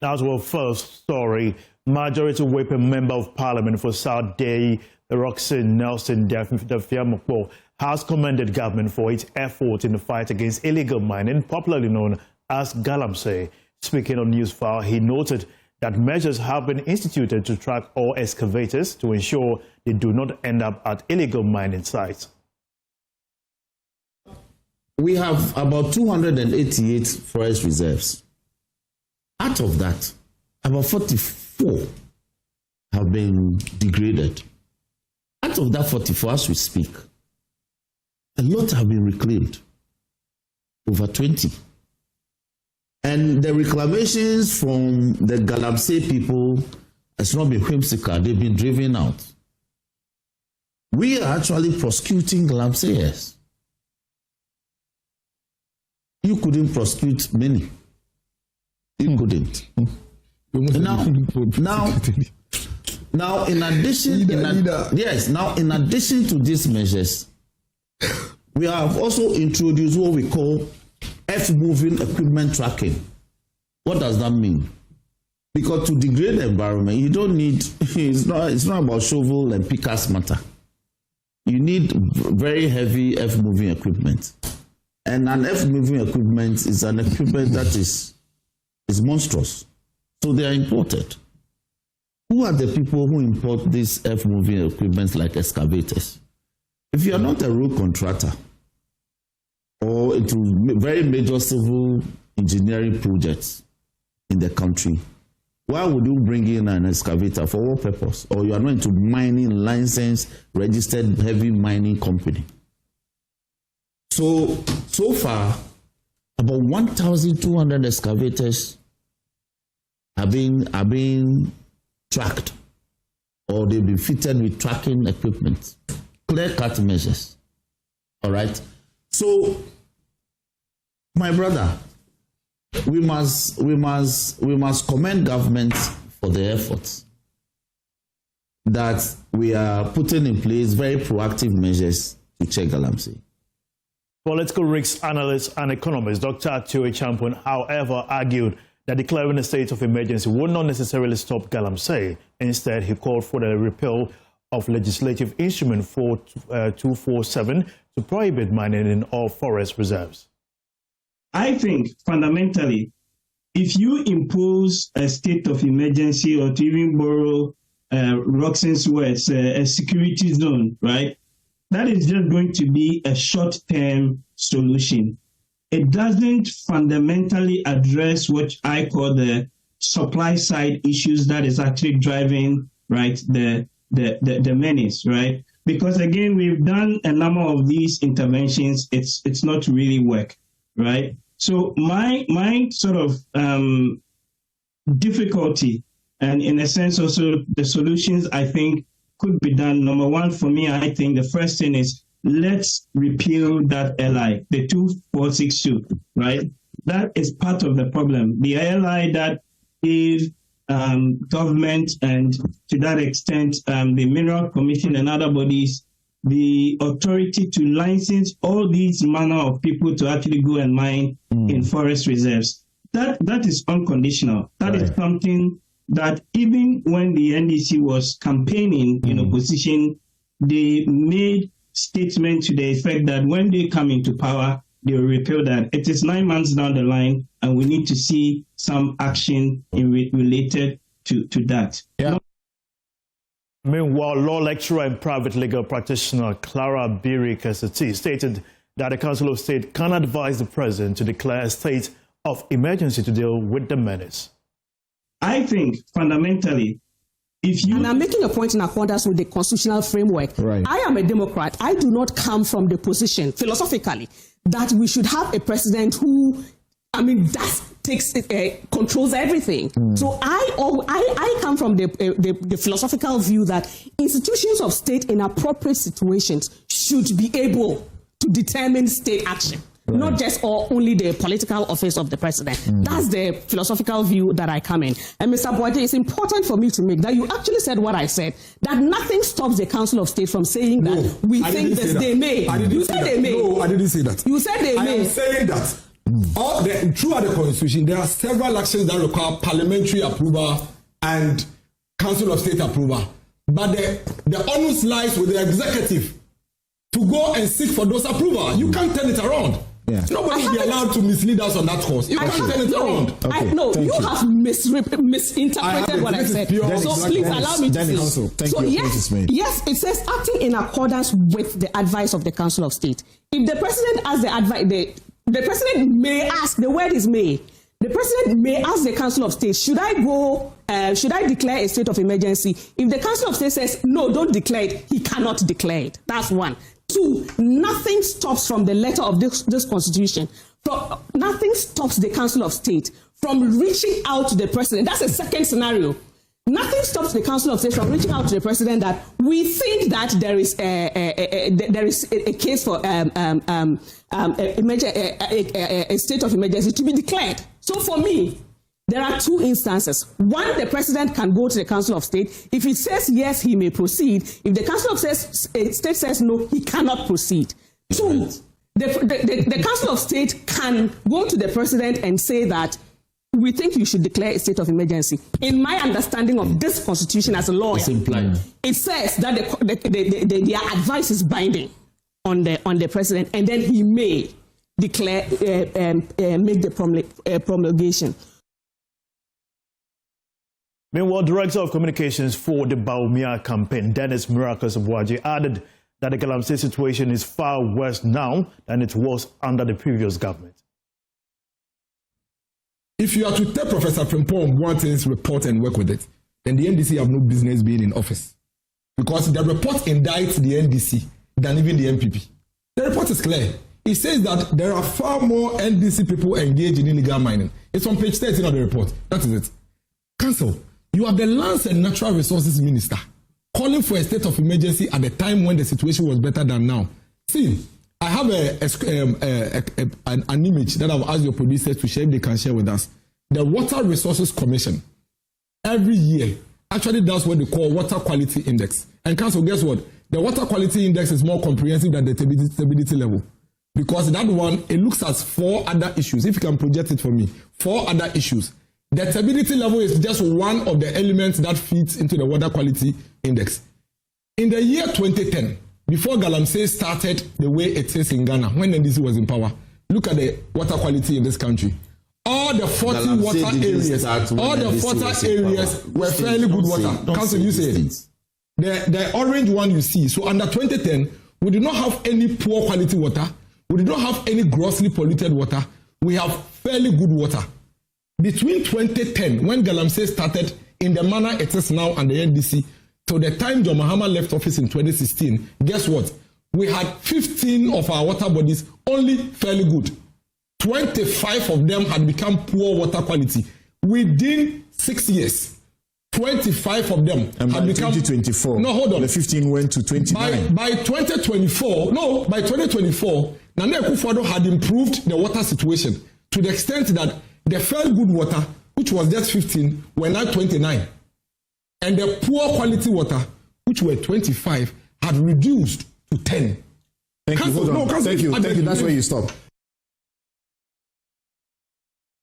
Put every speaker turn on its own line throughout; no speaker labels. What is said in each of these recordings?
That's our first story. Majority Whip and Member of Parliament for South Day, Roxanne Nelson Dafiamokpo, has commended government for its effort in the fight against illegal mining, popularly known as galamsey. Speaking on Newsfile, he noted that measures have been instituted to track all excavators to ensure they do not end up at illegal mining sites.
We have about 288 forest reserves. Out of that, about 44 have been degraded. Out of that 44, as we speak, a lot have been reclaimed, over 20. And the reclamations from the galamsey people has not been whimsical, they've been driven out. We are actually prosecuting galamseyers. You couldn't prosecute many. You couldn't. Now, in addition, in addition to these measures, we have also introduced what we call earth-moving equipment tracking. What does that mean? Because to degrade the environment, you don't need, it's not about shovel and pickers matter. You need very heavy earth-moving equipment. And an earth-moving equipment is an equipment that is monstrous. So they are imported. Who are the people who import these earth-moving equipment like excavators? If you are not a road contractor or into very major civil engineering projects in the country, why would you bring in an excavator? For what purpose? Or you are not into mining, licensed, registered heavy mining company. So far, about 1,200 excavators are being tracked, or they've been fitted with tracking equipment, clear-cut measures. All right. So, my brother, we must commend government for the efforts that we are putting in place, very proactive measures to check galamsey.
Political risk analyst and economist Dr. Atioe Champon, however, argued that declaring a state of emergency would not necessarily stop galamsey. Instead, he called for the repeal of Legislative Instrument 4247 to prohibit mining in all forest reserves.
I think, fundamentally, if you impose a state of emergency, or to even borrow Roxanne's words, a security zone, right? That is just going to be a short-term solution. It doesn't fundamentally address what I call the supply side issues that is actually driving, right, the menace, right? Because again, we've done a number of these interventions. It's not really work, right? So my sort of difficulty, and in a sense also the solutions I think could be done. Number one, for me, I think the first thing is let's repeal that LI, the 2462, right? That is part of the problem. The LI that gave government and to that extent the Mineral Commission and other bodies the authority to license all these manner of people to actually go and mine in forest reserves. That is unconditional. That is something that even when the NDC was campaigning in opposition, they made statement to the effect that when they come into power, they will repeal that. It is 9 months down the line, and we need to see some action related to that.
Yeah. Meanwhile, law lecturer and private legal practitioner Clara Biri-Keseti stated that the Council of State can advise the president to declare a state of emergency to deal with the menace.
I think fundamentally, if you...
And I'm making a point in accordance with the constitutional framework.
Right.
I am a Democrat. I do not come from the position, philosophically, that we should have a president who, controls everything. So I come from the philosophical view that institutions of state in appropriate situations should be able to determine state action. Not just or only the political office of the president. That's the philosophical view that I come in. And Mr. Boite, it's important for me to make that you actually said what I said, that nothing stops the Council of State from saying that we think that they may.
You said they may. No, I didn't say that.
You said they may.
I am saying that Throughout the constitution, there are several actions that require parliamentary approval and Council of State approval. But the onus lies with the executive to go and seek for those approval. You can't turn it around. Yeah. Nobody will be allowed to mislead us on that course. You can't turn it around.
You have misinterpreted what I said. So please allow me to say.
So
yes, it says acting in accordance with the advice of the Council of State. If the president asks the advice, the president may ask. The word is may. The president may ask the Council of State, should I declare a state of emergency? If the Council of State says, no, don't declare it, he cannot declare it. That's one. Two, nothing stops from the letter of this constitution. Nothing stops the Council of State from reaching out to the president. That's a second scenario. Nothing stops the Council of State from reaching out to the president that we think that there is a case for a state of emergency to be declared. So for me, there are two instances. One, the president can go to the Council of State. If he says yes, he may proceed. If the Council of State says no, he cannot proceed. Two, the Council of State can go to the president and say that we think you should declare a state of emergency. In my understanding of this constitution as a lawyer, it says that their advice is binding on the president, and then he may declare, make the promulgation.
Meanwhile, Director of Communications for the Bawumia campaign, Dennis Miracles Obwaji, added that the Galamsey situation is far worse now than it was under the previous government.
If you are to tell Professor Frimpong one thing's report and work with it, then the NDC have no business being in office. Because the report indicts the NDC than even the MPP. The report is clear. It says that there are far more NDC people engaged in illegal mining. It's on page 13 of the report. That is it. Council, you are the Lands and Natural Resources Minister calling for a state of emergency at the time when the situation was better than now. See, I have an image that I've asked your producers to share if they can share with us. The Water Resources Commission, every year, actually does what they call Water Quality Index. And Council, guess what? The Water Quality Index is more comprehensive than the stability level. Because that one, it looks at 4 other issues. If you can project it for me, 4 other issues. The stability level is just one of the elements that feeds into the Water Quality Index. In the year 2010, before Galamsey started the way it is in Ghana, when NDC was in power, look at the water quality in this country. All the 40 water areas were fairly good water. Council, you say it. The orange one you see. So under 2010, we did not have any poor quality water. We did not have any grossly polluted water. We have fairly good water. Between 2010, when Galamsey started in the manner it is now and the NDC, till the time John Mahama left office in 2016, guess what? We had 15 of our water bodies only fairly good. 25 of them had become poor water quality. Within 6 years, 25 of them had become...
2024.
No, hold on.
The 15 went to 29.
By 2024, Nana Akufo-Addo had improved the water situation to the extent that the fairly good water, which was just 15, were now 29. And the poor quality water, which were 25, had reduced to 10.
Thank you. Hold on. Thank you. That's where you stop.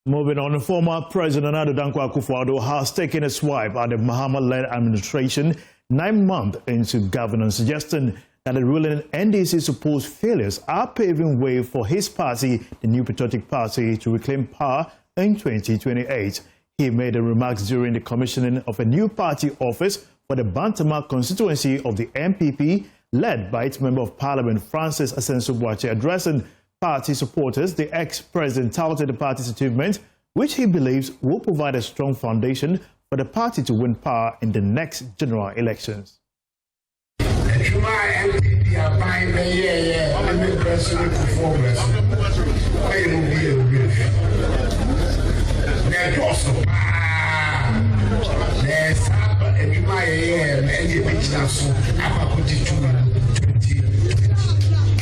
Moving on, former President Asiedu Akufo-Addo has taken a swipe at the Mahama-led administration 9 months into governance, suggesting that the ruling NDC supposed failures are paving way for his party, the New Patriotic Party, to reclaim power in 2028. He made the remarks during the commissioning of a new party office for the Bantama constituency of the MPP, led by its Member of Parliament, Francis Asensio-Boakye. Addressing party supporters, the ex-president touted the party's achievement, which he believes will provide a strong foundation for the party to win power in the next general elections.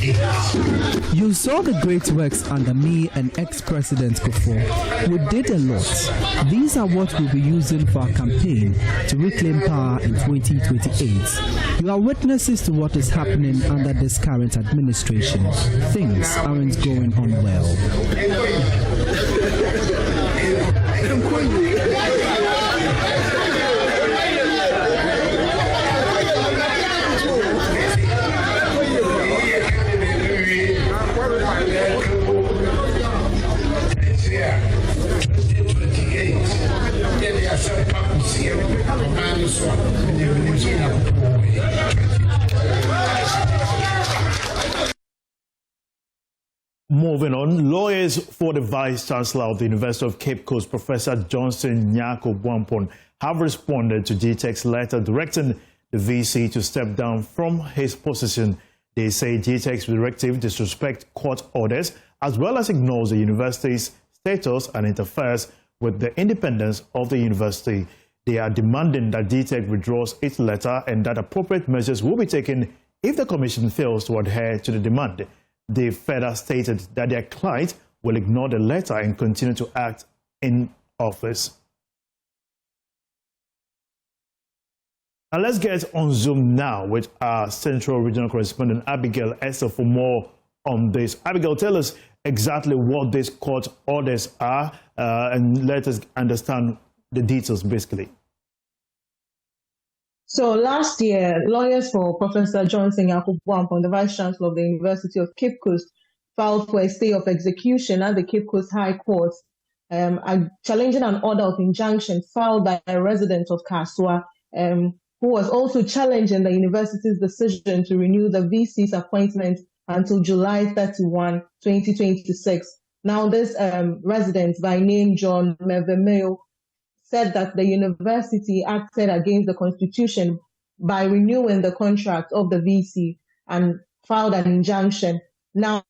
You saw the great works under me and ex-President Kufuor. We did a lot. These are what we'll be using for our campaign to reclaim power in 2028. You are witnesses to what is happening under this current administration. Things aren't going on well.
Moving on, lawyers for the Vice Chancellor of the University of Cape Coast, Professor Johnson Nyako-Bwampong, have responded to GTEC's letter directing the VC to step down from his position. They say GTEC's directive disrespects court orders as well as ignores the university's status and interferes with the independence of the university. They are demanding that GTEC withdraws its letter and that appropriate measures will be taken if the commission fails to adhere to the demand. They further stated that their client will ignore the letter and continue to act in office. And let's get on Zoom now with our Central Regional Correspondent Abigail Esther for more on this. Abigail, tell us exactly what these court orders are and let us understand the details basically.
So last year, lawyers for Professor Johnson Nyako-Bwampong, the Vice Chancellor of the University of Cape Coast, filed for a stay of execution at the Cape Coast High Court, challenging an order of injunction filed by a resident of Kaswa, who was also challenging the university's decision to renew the VC's appointment until July 31, 2026. Now, this resident by name John Mevemeo said that the university acted against the constitution by renewing the contract of the VC and filed an injunction. Now,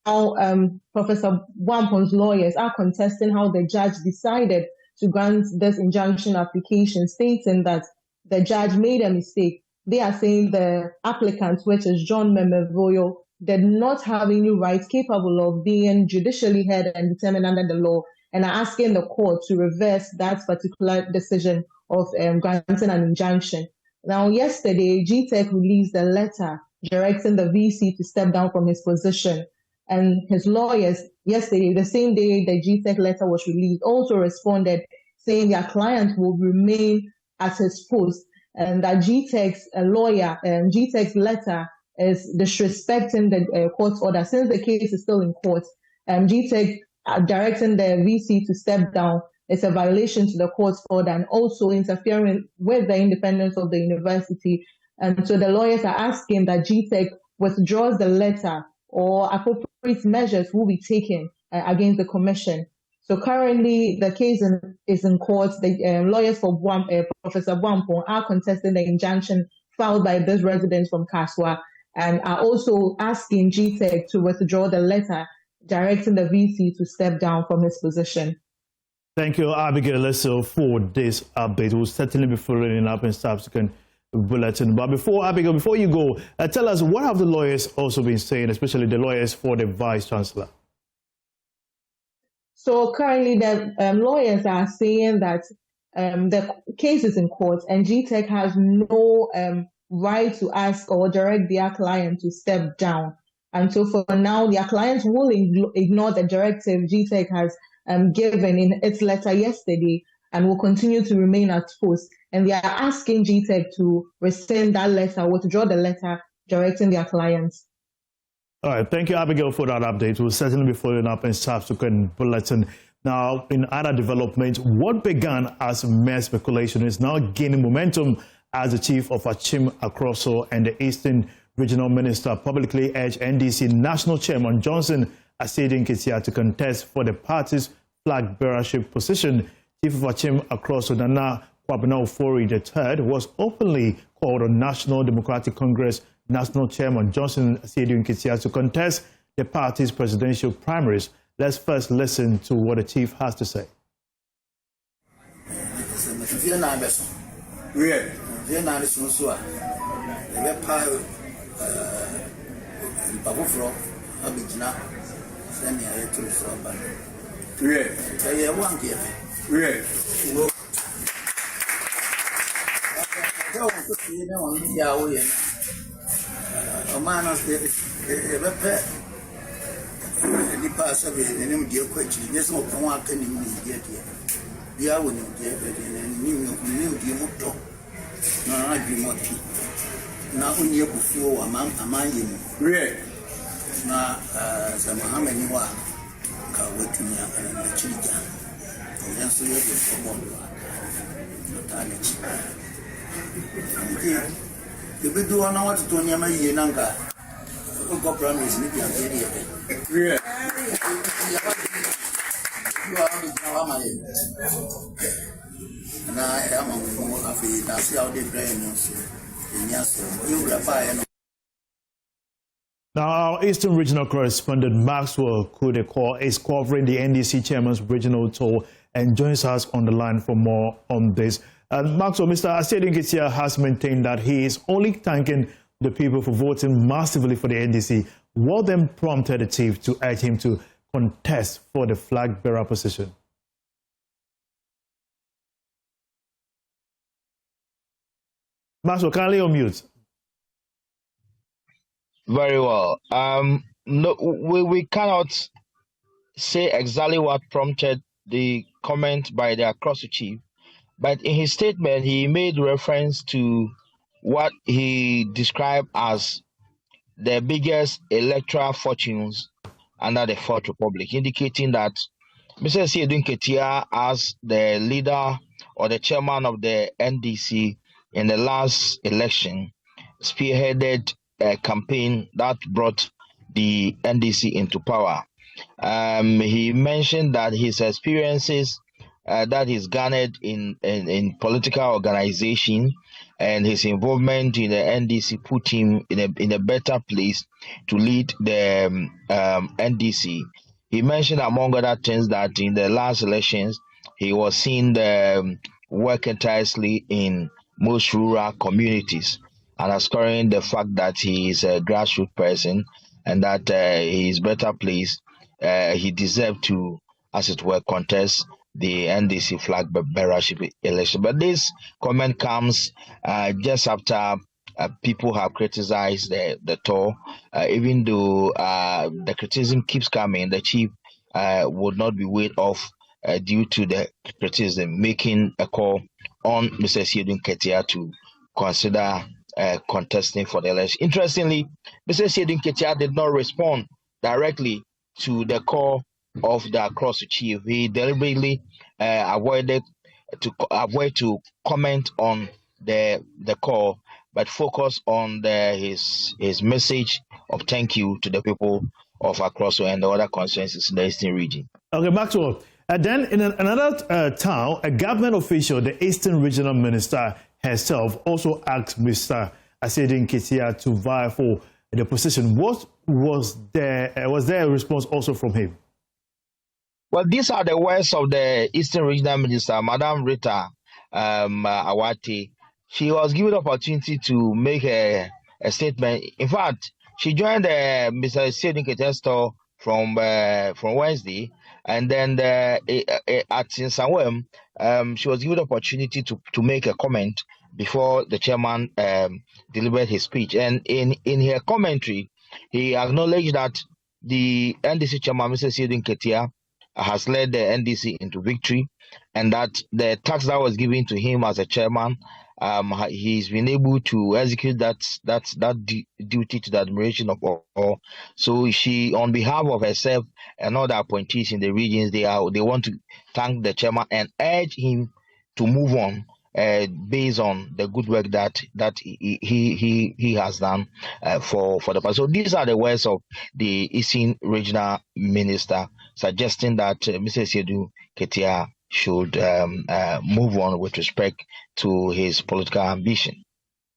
Professor Bwampong's lawyers are contesting how the judge decided to grant this injunction application, stating that the judge made a mistake. They are saying the applicant, which is John Memevoyo, did not have any rights capable of being judicially heard and determined under the law, and are asking the court to reverse that particular decision of granting an injunction. Now, yesterday, GTEC released a letter directing the VC to step down from his position. And his lawyers, yesterday, the same day the GTEC letter was released, also responded saying their client will remain at his post, and that GTEC's lawyer, GTEC's letter is disrespecting the court's order. Since the case is still in court, GTEC directing the VC to step down is a violation to the court's order and also interfering with the independence of the university. And so the lawyers are asking that GTEC withdraws the letter or appropriate measures will be taken against the commission. So currently the case is in court. The lawyers for Professor Bwampong are contesting the injunction filed by this resident from Kaswa and are also asking GTEC to withdraw the letter directing the VC to step down from his position.
Thank you, Abigail, for this update. We'll certainly be following up in subsequent bulletin. But before you go, tell us, what have the lawyers also been saying, especially the lawyers for the Vice Chancellor?
So currently the lawyers are saying that the case is in court and GTEC has no right to ask or direct their client to step down. And so for now, their client will ignore the directive GTEC has given in its letter yesterday and will continue to remain at post. And they are asking GTEC to rescind that letter, withdraw the letter directing their clients.
All right. Thank you, Abigail, for that update. We'll certainly be following up in subsequent bulletin. Now, in other developments, what began as mere speculation is now gaining momentum as the chief of Achim Akroso and the Eastern Regional Minister publicly urged NDC National Chairman Johnson Asiedu Nketia to contest for the party's flag-bearership position. Chief of Achim Akroso Nana Kwabena Ofori III was openly called on National Democratic Congress National Chairman Johnson Asiedu Nketia to contest the party's presidential primaries. Let's first listen to what the chief has to say.
Abijna, send me a to somebody. Great. Say, one gift. Great. Don't put you on Yahweh. A man of the pet. The pass of it, and him, dear question. There's no one can get here. The hour will get it, and new dear motor. No, I be more. Now, only before a man, great. Now, some how many were waiting and the children. And then so you have the big do on what to Yama Yananga. Go promise me, I'm very happy. You are now I am more happy. That's how they brain you reply.
Now, our Eastern Regional correspondent Maxwell Kokode-Nwamase is covering the NDC chairman's regional tour and joins us on the line for more on this. Maxwell, Mr. Asiedu Nketia has maintained that he is only thanking the people for voting massively for the NDC. What then prompted the chief to urge him to contest for the flag bearer position? Maxwell, kindly unmute.
Very well. No, we cannot say exactly what prompted the comment by the Akrosu chief, but in his statement, he made reference to what he described as the biggest electoral fortunes under the Fourth Republic, indicating that Mr. Asiedu Nketia, as the leader or the chairman of the NDC in the last election, spearheaded a campaign that brought the NDC into power. He mentioned that his experiences that he's garnered in political organization and his involvement in the NDC put him in a better place to lead the NDC. He mentioned, among other things, that in the last elections, he was seen working tirelessly in most rural communities, and underscoring the fact that he is a grassroots person and that he is better placed. He deserved to, as it were, contest the NDC flag bearership election. But this comment comes just after people have criticized the tour. Even though the criticism keeps coming, the chief would not be weighed off due to the criticism, making a call on Mr. Asiedu Nketia to consider contesting for the election. Interestingly, Mr. Asiedu Nketia did not respond directly to the call of the Akrosu chief. He deliberately avoided to comment on the call, but focus on his message of thank you to the people of Akrosu and the other constituencies in the Eastern region.
Okay, Maxwell. Then in another town, a government official, the Eastern Regional Minister herself, also asked Mr. Asiedu Nketia to vie for the position. What was there a response also from him?
Well, these are the words of the Eastern Regional Minister, Madam Rita Awati. She was given the opportunity to make a statement. In fact, she joined Mr. Asiedu Nketia's tour from Wednesday, and then at Nsawam, she was given the opportunity to make a comment before the chairman delivered his speech. And in her commentary, he acknowledged that the NDC chairman, Mr. Asiedu Nketia, has led the NDC into victory, and that the task that was given to him as a chairman, he's been able to execute that duty to the admiration of all. So she, on behalf of herself and other appointees in the regions, they want to thank the chairman and urge him to move on based on the good work that he has done for the past. So these are the words of the Eastern Regional Minister, suggesting that Mr. Asiedu Nketia should move on with respect to his political ambition.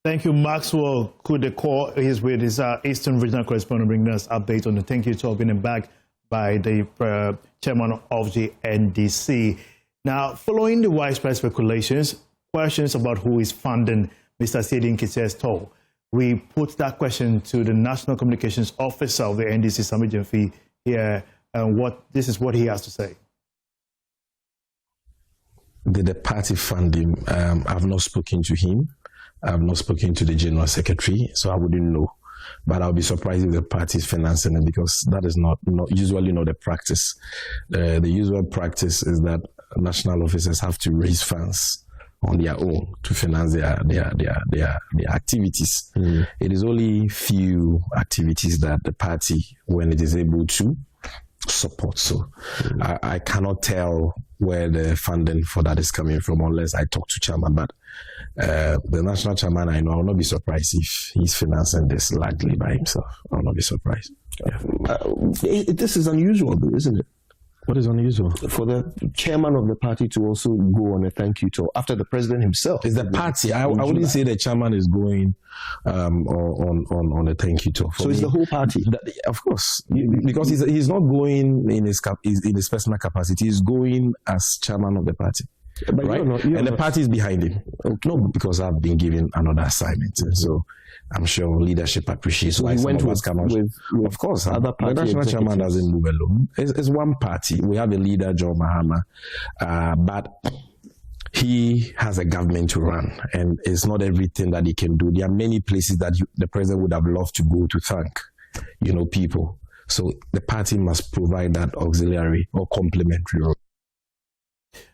Thank you, Maxwell Kokode-Nwamase. He's with his Eastern Regional correspondent, bringing us updates on the thank you tour being back by the chairman of the NDC. Now, following the widespread speculations, questions about who is funding Mr. Asiedu Nketia's tour, We put that question to the National Communications Officer of the NDC, Sami Jemfi, here, and this is what he has to say.
Did the party fund him? I've not spoken to him. I've not spoken to the General Secretary, so I wouldn't know. But I'll be surprised if the party is financing it, because that is not usually not the practice. The usual practice is that national officers have to raise funds on their own to finance their activities. It is only few activities that the party, when it is able to, support. So I cannot tell where the funding for that is coming from unless I talk to chairman. But the national chairman, I know, I will not be surprised if he's financing this largely by himself. I will not be surprised. Yeah.
This is unusual, isn't it?
What is unusual?
For the chairman of the party to also go on a thank you tour after the president himself.
It's the party. I wouldn't say the chairman is going on a thank you tour.
So it's the whole party?
Of course. Because he's not going in his personal capacity. He's going as chairman of the party. But right? And the party is behind him. Okay. No, because I've been given another assignment. So I'm sure leadership appreciates. So
he went with
of course,
other party
the national chairman doesn't move alone. It's one party. We have a leader, John Mahama, but he has a government to run, and it's not everything that he can do. There are many places that the president would have loved to go to thank, people. So the party must provide that auxiliary or complementary role.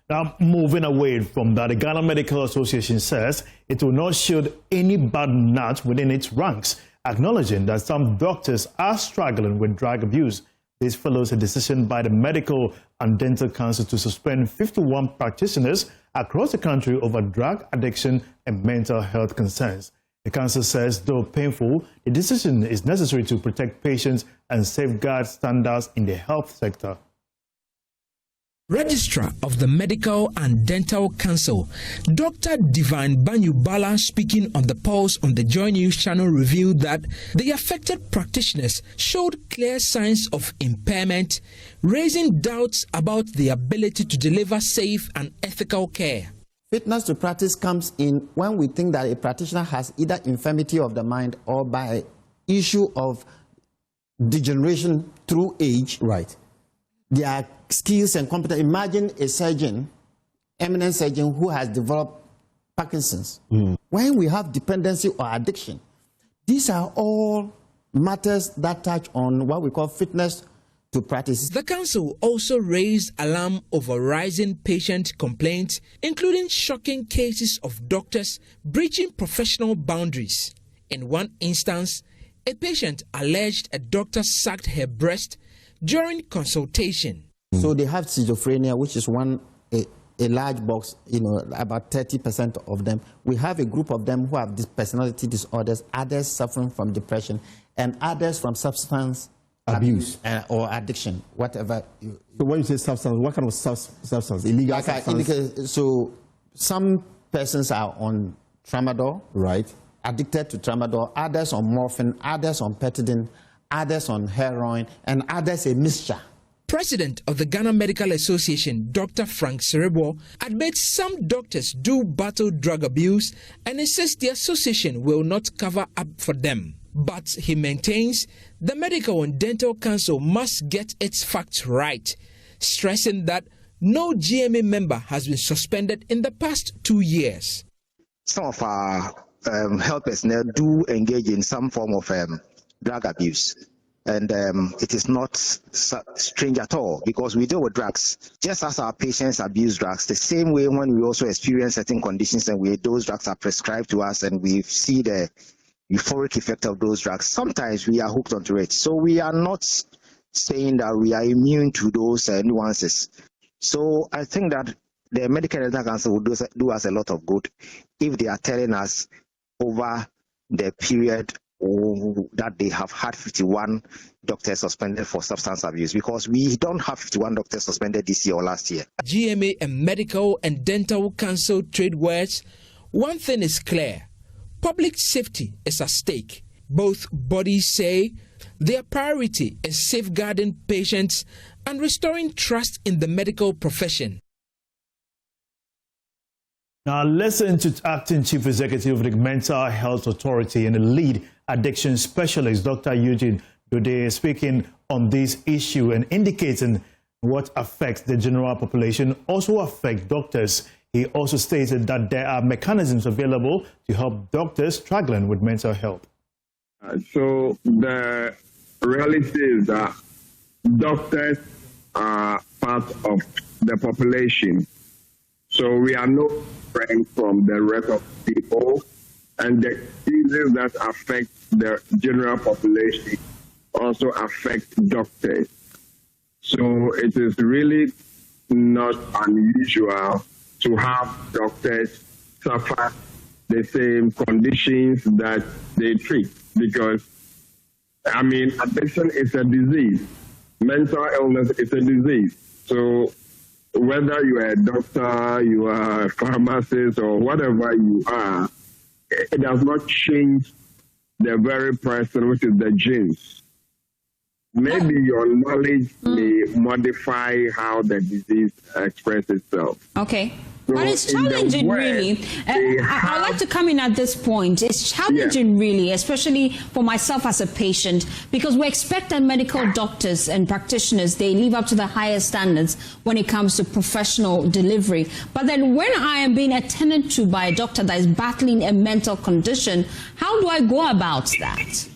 Now, moving away from that, the Ghana Medical Association says it will not shield any bad nuts within its ranks, acknowledging that some doctors are struggling with drug abuse. This follows a decision by the Medical and Dental Council to suspend 51 practitioners across the country over drug addiction and mental health concerns. The council says, though painful, the decision is necessary to protect patients and safeguard standards in the health sector.
Registrar of the Medical and Dental Council, Dr. Divine Banyubala, speaking on the Pulse on the JoyNews channel, revealed that the affected practitioners showed clear signs of impairment, raising doubts about the ability to deliver safe and ethical care.
Fitness to practice comes in when we think that a practitioner has either infirmity of the mind or by issue of degeneration through age.
Right.
Their skills and competence. Imagine a surgeon, eminent surgeon, who has developed Parkinson's. When we have dependency or addiction, these are all matters that touch on what we call fitness to practice.
The council also raised alarm over rising patient complaints, including shocking cases of doctors breaching professional boundaries. In one instance, a patient alleged a doctor sucked her breast during consultation.
So they have schizophrenia, which is a large box, about 30% of them. We have a group of them who have personality disorders, others suffering from depression, and others from substance abuse or addiction, whatever.
So when you say substance, what kind of substance? Illegal substance?
So some persons are on tramadol,
right?
Addicted to tramadol, others on morphine, others on pethidine, others on heroin, and others a mixture.
President of the Ghana Medical Association, Dr. Frank Serebo, admits some doctors do battle drug abuse and insists the association will not cover up for them. But he maintains the Medical and Dental Council must get its facts right, stressing that no GMA member has been suspended in the past 2 years.
Some of our health personnel do engage in some form of drug abuse. And it is not strange at all because we deal with drugs. Just as our patients abuse drugs, the same way when we also experience certain conditions and those drugs are prescribed to us and we see the euphoric effect of those drugs, sometimes we are hooked onto it. So we are not saying that we are immune to those nuances. So I think that the Medical and Dental Council will do us a lot of good if they are telling us over the period that they have had 51 doctors suspended for substance abuse, because we don't have 51 doctors suspended this year or last year.
GMA and Medical and Dental Council trade words. One thing is clear: public safety is at stake. Both bodies say their priority is safeguarding patients and restoring trust in the medical profession.
Now listen to Acting Chief Executive of the Mental Health Authority and the lead addiction specialist, Dr. Eugene Dode, speaking on this issue and indicating what affects the general population also affects doctors. He also stated that there are mechanisms available to help doctors struggling with mental health.
So the reality is that doctors are part of the population. So we are no different from the rest of people, and the diseases that affect the general population also affect doctors. So it is really not unusual to have doctors suffer the same conditions that they treat, because, I mean, addiction is a disease. Mental illness is a disease. So whether you are a doctor, you are a pharmacist, or whatever you are, it does not change the very person, which is the genes. Maybe your knowledge may modify how the disease expresses itself.
Okay.
So
but it's challenging, really. I'd like to come in at this point. It's challenging, really, especially for myself as a patient, because we expect that medical doctors and practitioners, they live up to the highest standards when it comes to professional delivery. But then when I am being attended to by a doctor that is battling a mental condition, how do I go about that?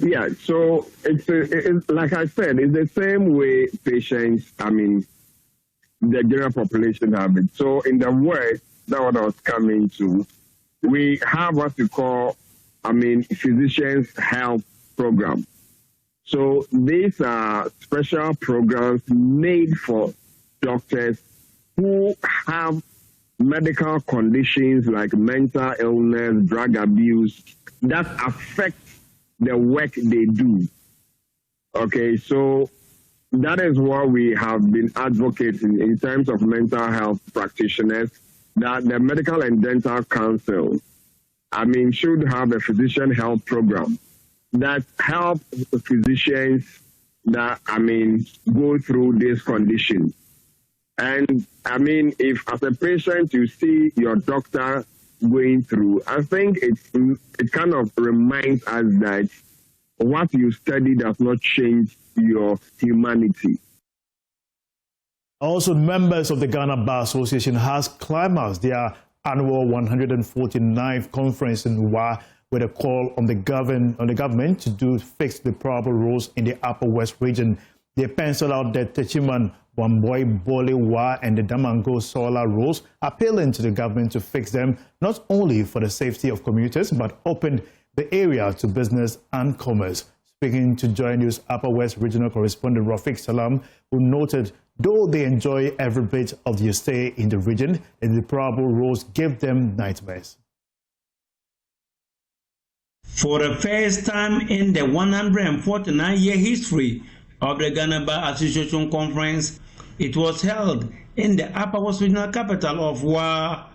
Yeah, so it's like I said, it's the same way patients, I mean, the general population have it. So in the West, that's what I was coming to. We have what we call, I mean, physicians' health program. So these are special programs made for doctors who have medical conditions like mental illness, drug abuse, that affect the work they do. Okay, so that is what we have been advocating in terms of mental health practitioners, that the Medical and Dental Council, I mean, should have a physician health program that helps physicians that, I mean, go through this condition. And I mean, if as a patient you see your doctor going through, I think it kind of reminds us that what you study does not change your humanity.
Also, members of the Ghana Bar Association has climaxed their annual 149th conference in Wa with a call on the government to fix the problem rules in the Upper West region. They penciled out the Techiman, Wamboy, Bole, Wa, and the Damango Solar rules, appealing to the government to fix them not only for the safety of commuters, but open the area to business and commerce. Speaking to JoyNews Upper West Regional Correspondent Rafiq Salam, who noted though they enjoy every bit of their stay in the region, and the probable rules give them nightmares.
For the first time in the 149-year history of the Ghana Bar Association Conference, it was held in the Upper West Regional capital of Wa.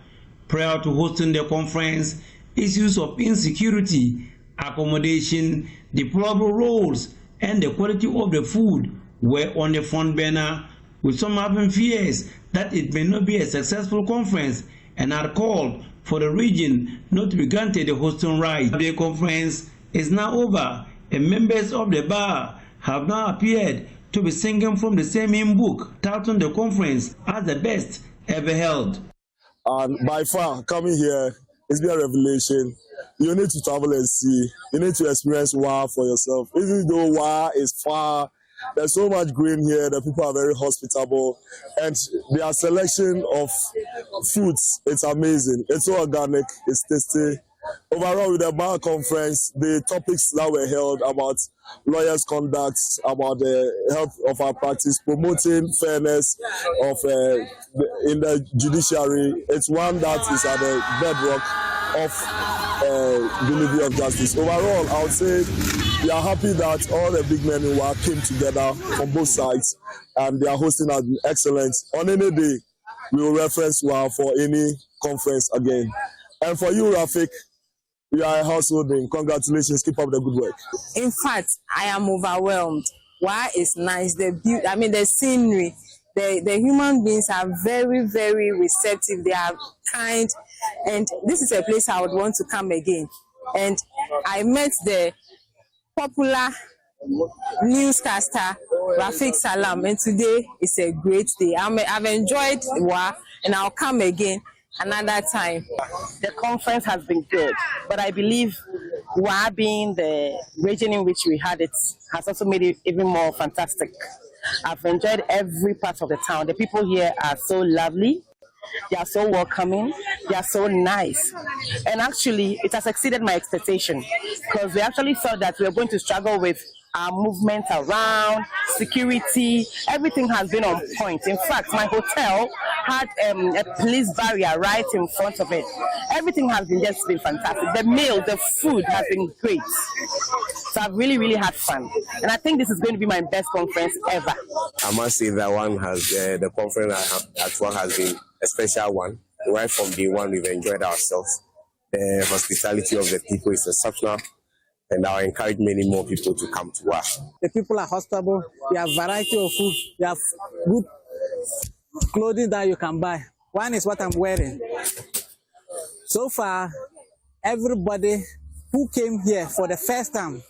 Prior to hosting the conference, issues of insecurity, accommodation, deplorable roads, and the quality of the food were on the front burner, with some having fears that it may not be a successful conference and had called for the region not to be granted the hosting right. The conference is now over, and members of the bar have now appeared to be singing from the same hymn book, touting the conference as the best ever held.
And by far, coming here, it's been a revelation. You need to travel and see. You need to experience Wa for yourself. Even though Wa is far, there's so much green here. The people are very hospitable, and their selection of foods, it's amazing. It's so organic, it's tasty. Overall, with the bar conference, the topics that were held about lawyers' conduct, about the health of our practice, promoting fairness of in the judiciary, it's one that is at the bedrock of delivery of justice. Overall, I would say we are happy that all the big men in Wa came together from both sides, and their hosting has been excellent. On any day, we will reference Wa for any conference again. And for you, Rafiq, you are a household name. Congratulations. Keep up the good work.
In fact, I am overwhelmed. Wa is nice. The beauty, I mean, the scenery, The human beings are very, very receptive. They are kind, and this is a place I would want to come again. And I met the popular newscaster Rafiq Salam, and today is a great day. I've enjoyed WA, and I'll come again another time.
The conference has been good, but I believe WA being the region in which we had it has also made it even more fantastic. I've enjoyed every part of the town. The people here are so lovely. They are so welcoming. They are so nice. And actually, it has exceeded my expectation because we actually thought that we were going to struggle with our movement around, security. Everything has been on point. In fact, my hotel had a police barrier right in front of it. Everything has just been fantastic. The meal, the food has been great. So I've really, really had fun. And I think this is going to be my best conference ever.
I must say that the conference at one has been a special one. Right from day one, we've enjoyed ourselves. The hospitality of the people is exceptional. And I'll encourage many more people to come to us.
The people are hospitable. They have variety of food. They have good clothing that you can buy. One is what I'm wearing. So far, everybody who came here for the first time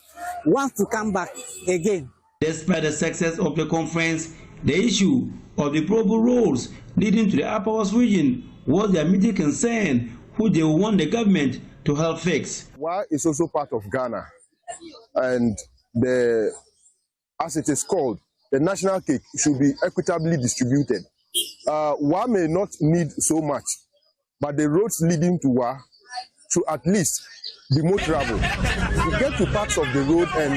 wants to come back again.
Despite the success of the conference, the issue of the probable roads leading to the Upper West region was their immediate concern, who they want the government to help fix.
WA is also part of Ghana, and as it is called, the national cake should be equitably distributed. WA may not need so much, but the roads leading to WA should at least be more traveled. You get to parts of the road and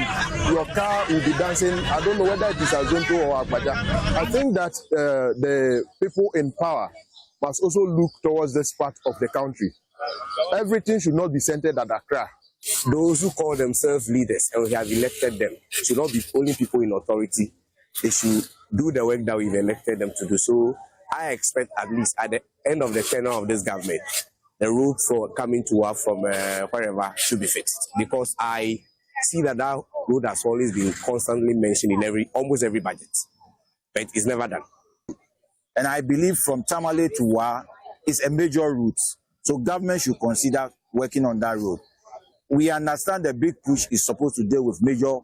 your car will be dancing. I don't know whether it is Azonto or Akbaja. I think that the people in power must also look towards this part of the country. Everything should not be centered at Accra.
Those who call themselves leaders and we have elected them should not be only people in authority. They should do the work that we've elected them to do. So I expect at least at the end of the tenure of this government, the road for coming to work from wherever should be fixed. Because I see that road has always been constantly mentioned in almost every budget, but it's never done.
And I believe from Tamale to WA is a major route. So government should consider working on that road. We understand the big push is supposed to deal with major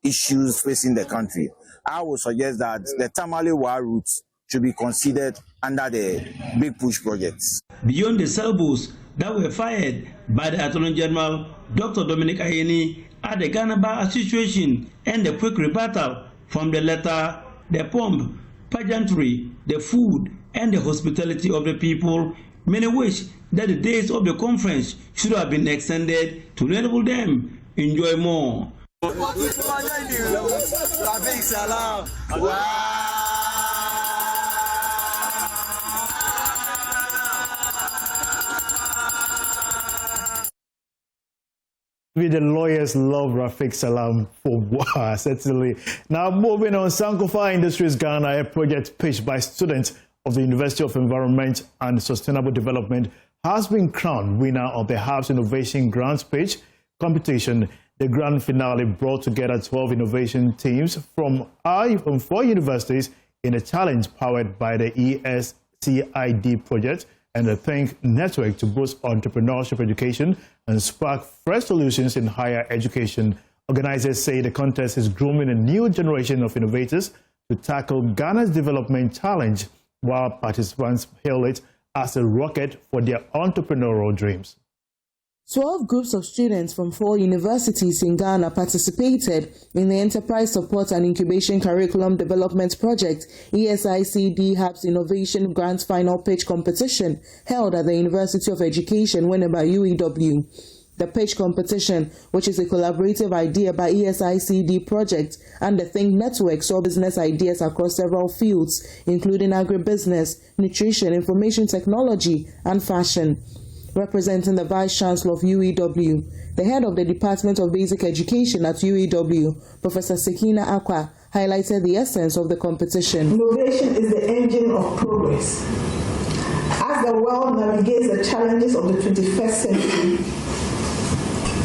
issues facing the country. I would suggest that the Tamale-Wa route should be considered under the big push projects.
Beyond the salvos that were fired by the Attorney General, Dr. Dominic Ayeni, at the Ghana Bar Association, and the quick rebuttal from the letter, the pomp, pageantry, the food, and the hospitality of the people, many wish that the days of the conference should have been extended to enable them enjoy more.
The lawyers love Rafiq Salam for WA, certainly. Now, moving on, Sankofa Industries Ghana, a project pitched by students of the University of Environment and Sustainable Development, has been crowned winner of the House Innovation Grants Pitch competition. The grand finale brought together 12 innovation teams from 4 universities in a challenge powered by the ESCID project and the Think Network to boost entrepreneurship education and spark fresh solutions in higher education. Organizers say the contest is grooming a new generation of innovators to tackle Ghana's development challenge, while participants hail it as a rocket for their entrepreneurial dreams.
12 groups of students from 4 universities in Ghana participated in the Enterprise Support and Incubation Curriculum Development Project ESICD Hub's Innovation Grants Final Pitch competition held at the University of Education, Winneba, UEW. The pitch competition, which is a collaborative idea by ESICD Project and the Think Network, saw business ideas across several fields, including agribusiness, nutrition, information technology, and fashion. Representing the Vice Chancellor of UEW, the head of the Department of Basic Education at UEW, Professor Sekina Akwa, highlighted the essence of the competition.
Innovation is the engine of progress. As the world navigates the challenges of the 21st century,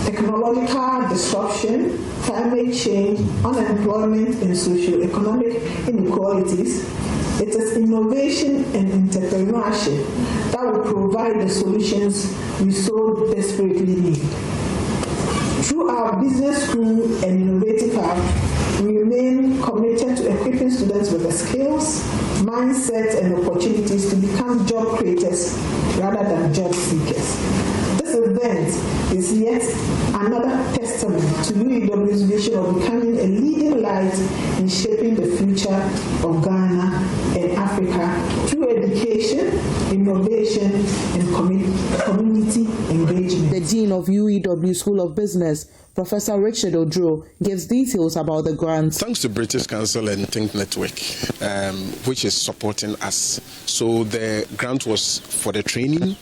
technological disruption, climate change, unemployment, and socio-economic inequalities, It is innovation and entrepreneurship that will provide the solutions we so desperately need. Through our business school and innovative hub, we remain committed to equipping students with the skills, mindset, and opportunities to become job creators rather than job seekers. This event is yet another testament to UEW's vision of becoming a leading light in shaping the future of Ghana and Africa through education, innovation, and community engagement.
The Dean of UEW School of Business, Professor Richard Odro, gives details about the grant.
Thanks to British Council and Think Network, which is supporting us. So the grant was for the training,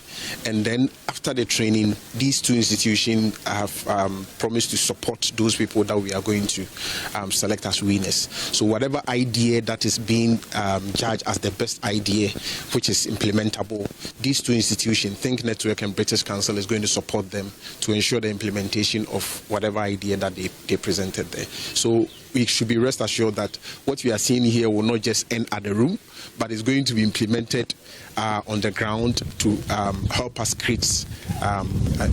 and then after the training, these two institutions have promised to support those people that we are going to select as winners. So whatever idea that is being judged as the best idea, which is implementable, these two institutions, Think Network and British Council, is going to support them to ensure the implementation of whatever idea that they presented there. So we should be rest assured that what we are seeing here will not just end at the room, but it's going to be implemented on the ground to help us create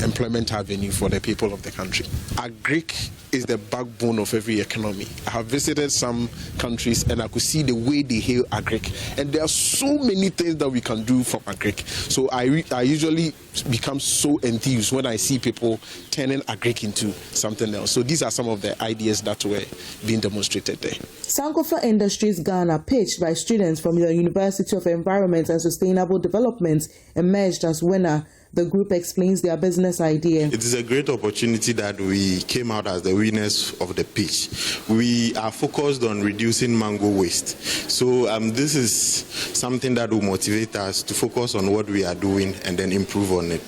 employment avenue for the people of the country. Agric is the backbone of every economy. I have visited some countries and I could see the way they hail agric, and there are so many things that we can do from agric. So I usually become so enthused when I see people turning agric into something else. So these are some of the ideas that were being demonstrated there.
Sankofa Industries Ghana, pitched by students from the University of Environment and Sustainable Development, emerged as winner. The group explains their business idea.
It is a great opportunity that we came out as the winners of the pitch. We are focused on reducing mango waste. So this is something that will motivate us to focus on what we are doing and then improve on it.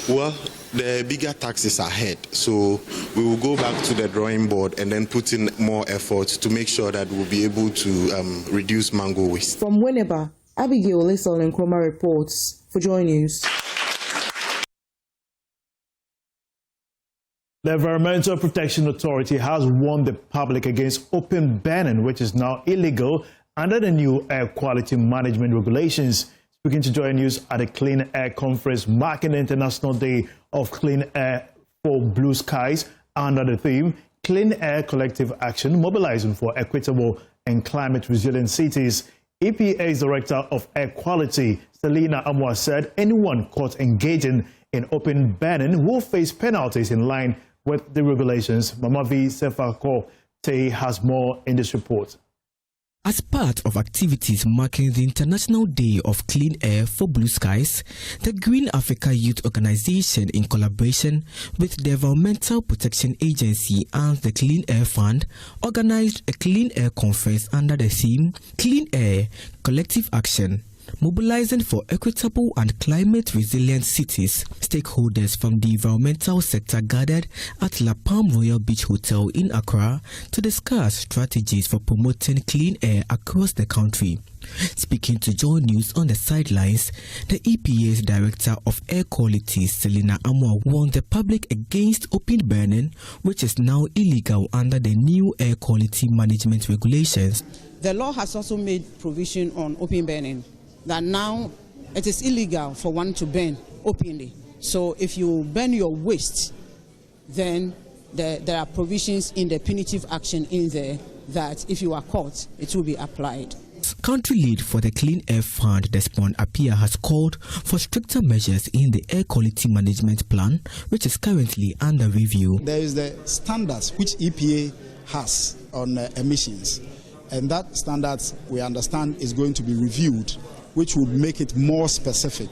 Well, the bigger tax is ahead, so we will go back to the drawing board and then put in more effort to make sure that we'll be able to reduce mango waste.
From Winneba, Abigail Lisol and Chroma reports for JoyNews.
The Environmental Protection Authority has warned the public against open burning, which is now illegal under the new air quality management regulations. Speaking to JoyNews at the Clean Air Conference marking the International Day of Clean Air for Blue Skies under the theme Clean Air Collective Action, Mobilizing for Equitable and Climate Resilient Cities, EPA's Director of Air Quality, Selina Amwa, said anyone caught engaging in open burning will face penalties in line with the regulations. Mamavi Sefako Tay has more in this report.
As part of activities marking the International Day of Clean Air for Blue Skies, the Green Africa Youth Organization, in collaboration with the Environmental Protection Agency and the Clean Air Fund, organized a Clean Air Conference under the theme Clean Air Collective Action, Mobilizing for Equitable and Climate Resilient Cities. Stakeholders from the environmental sector gathered at La Palm Royal Beach Hotel in Accra to discuss strategies for promoting clean air across the country. Speaking to JoyNews on the sidelines, the EPA's Director of Air Quality, Selina Amwa, warned the public against open burning, which is now illegal under the new air quality management regulations.
The law has also made provision on open burning, that now it is illegal for one to burn openly. So if you burn your waste, then there are provisions in the punitive action in there that if you are caught, it will be applied.
Country lead for the Clean Air Fund, Despond Apia, has called for stricter measures in the air quality management plan, which is currently under review.
There is the standards which EPA has on emissions, and that standards, we understand, is going to be reviewed, which would make it more specific.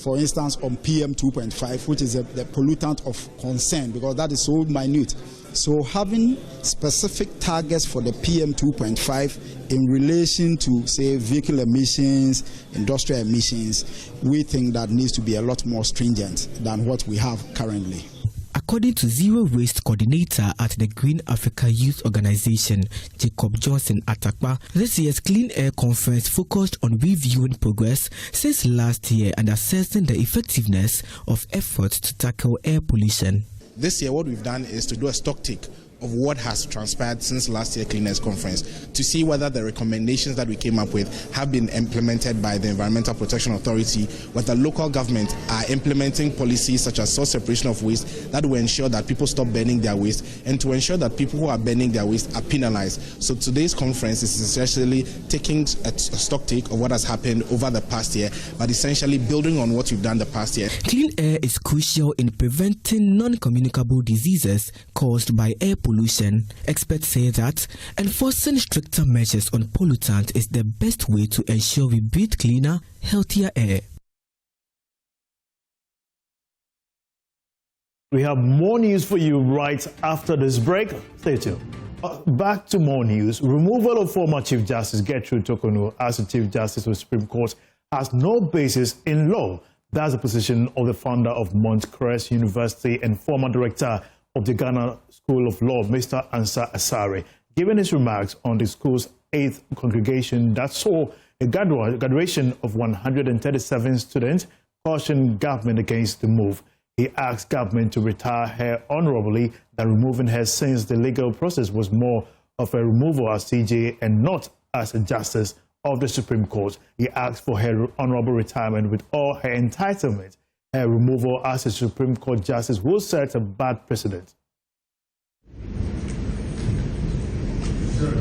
For instance, on PM 2.5, which is the pollutant of concern, because that is so minute. So having specific targets for the PM 2.5 in relation to, say, vehicle emissions, industrial emissions, we think that needs to be a lot more stringent than what we have currently.
According to Zero Waste Coordinator at the Green Africa Youth Organization, Jacob Johnson Atakpa, this year's Clean Air Conference focused on reviewing progress since last year and assessing the effectiveness of efforts to tackle air pollution.
This year what we've done is to do a stock take
of what has transpired since last year's Cleaners Conference to see whether the recommendations that we came up with have been implemented by the Environmental Protection Authority, whether local governments are implementing policies such as source separation of waste that will ensure that people stop burning their waste, and to ensure that people who are burning their waste are penalized. So today's conference is essentially taking a stock take of what has happened over the past year, but essentially building on what we've done the past year.
Clean air is crucial in preventing non-communicable diseases caused by air pollution. Experts say that enforcing stricter measures on pollutants is the best way to ensure we breathe cleaner, healthier air.
We have more news for you right after this break. Stay tuned. Back to more news. Removal of former Chief Justice Gertrude Torkornoo as the Chief Justice of the Supreme Court has no basis in law. That's the position of the founder of Montclair University and former director of the Ghana School of Law, Mr. Ansah Asare, giving his remarks on the school's 8th congregation that saw a graduation of 137 students, cautioned government against the move. He asked government to retire her honorably than removing her, since the legal process was more of a removal as CJ and not as a justice of the Supreme Court. He asked for her honorable retirement with all her entitlements. Her removal as a Supreme Court justice will set a bad precedent.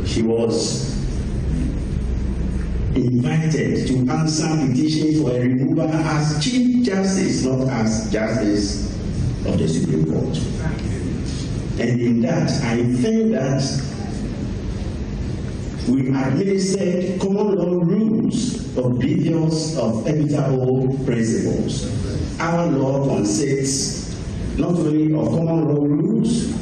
She was invited to answer petitions for a removal as Chief Justice, not as Justice of the Supreme Court. And in that, I think that we administered common law rules oblivious of equitable principles. Our law consists not only of common law rules,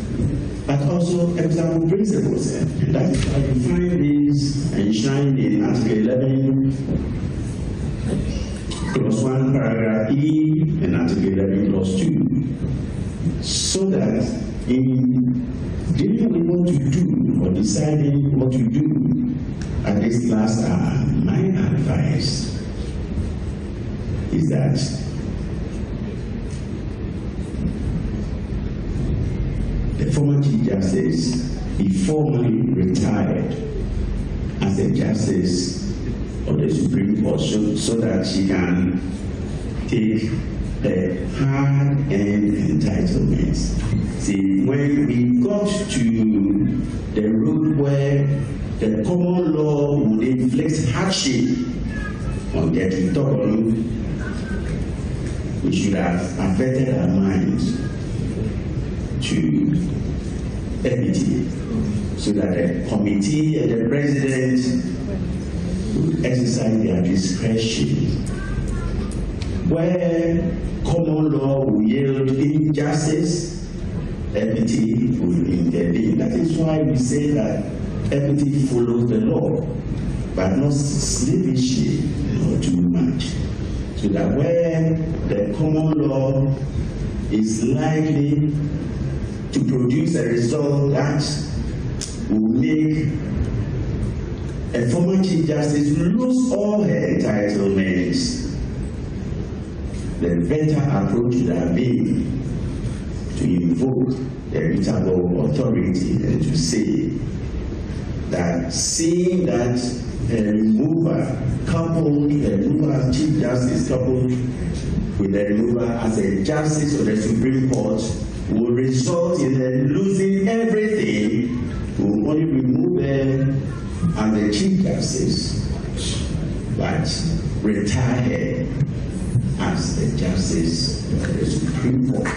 but also equitable principles. And that is why you find these enshrined in Article 11, Clause 1, Paragraph E, and Article 11, Clause 2. So that in dealing with what you do or deciding what you do at this last hour, my advice is that the former Chief Justice be formally retired as a Justice of the Supreme Court, so that she can take the hard-earned entitlements. See, when we got to the road where the common law would inflict hardship on Gertrude Torkornoo, we should have averted our minds to equity, so that the committee and the president would exercise their discretion. Where common law will yield injustice, equity will intervene. That is why we say that equity follows the law, but not slavishly or too much. So that where the common law is likely to produce a result that will make a former Chief Justice lose all her entitlements, the better approach would have been to invoke the equitable authority and to say that, seeing that a remover coupled, the remover as Chief Justice coupled with the remover as a Justice of the Supreme Court will result in them losing everything, will only remove them as the Chief Justice, but retire her as the Justice of the Supreme Court.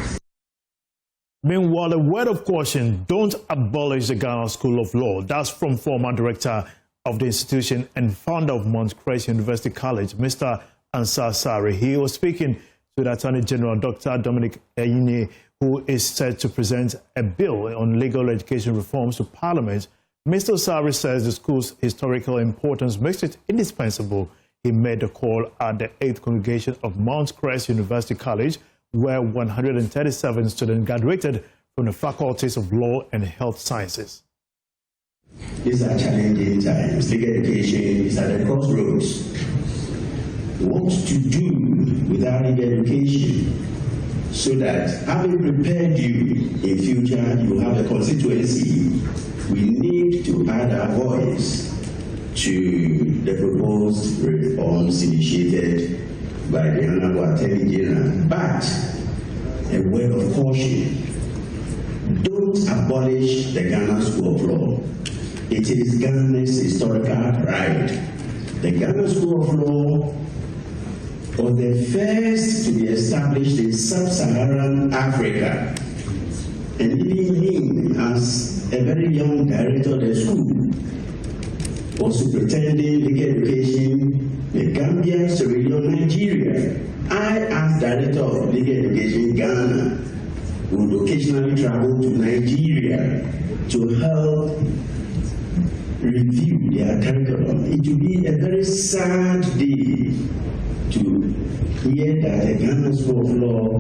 Meanwhile, a word of caution: don't abolish the Ghana School of Law. That's from former director of the institution and founder of Montclair University College, Mr. Ansah Asare. He was speaking to the Attorney General, Dr. Dominic Eyine, who is set to present a bill on legal education reforms to Parliament. Mr. Asare says the school's historical importance makes it indispensable. He made the call at the 8th congregation of Montclair University College, where 137 students graduated from the faculties of law and health sciences.
These are challenging times. Legal education is at a crossroads. What to do without legal education? so that having prepared you in future, you have a constituency. We need to add our voice to the proposed reforms initiated by the Honorable Attorney General. But a word of caution: don't abolish the Ghana School of Law. It is Ghana's historical pride. The Ghana School of Law was the first to be established in sub-Saharan Africa. And even him, as a very young director of the school, was superintending legal education in Gambia, Sierra Leone, Nigeria. I, as director of legal education in Ghana, would occasionally travel to Nigeria to help review their curriculum. It will be a very sad day to hear that the Ghana School of Law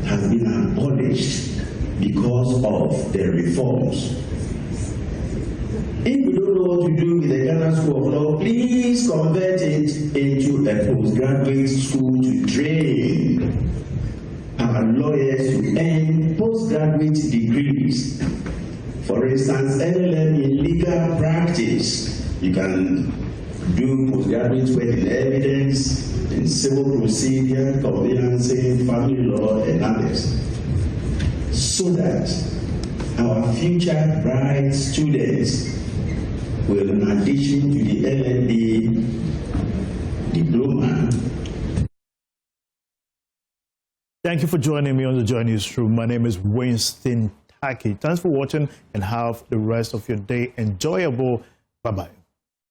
has been abolished because of the reforms. If you don't know what to do with the Ghana School of Law, please convert it into a postgraduate school to train our lawyers to earn postgraduate degrees. For instance, LLM in legal practice. You can do postgraduate work in evidence, in civil procedure, conveyancing, family law, and others, so that our future bright students will, in addition to the LLB diploma.
Thank you for joining me on the JoyNews Room. My name is Winston Taki. Thanks for watching and have the rest of your day enjoyable. Bye-bye.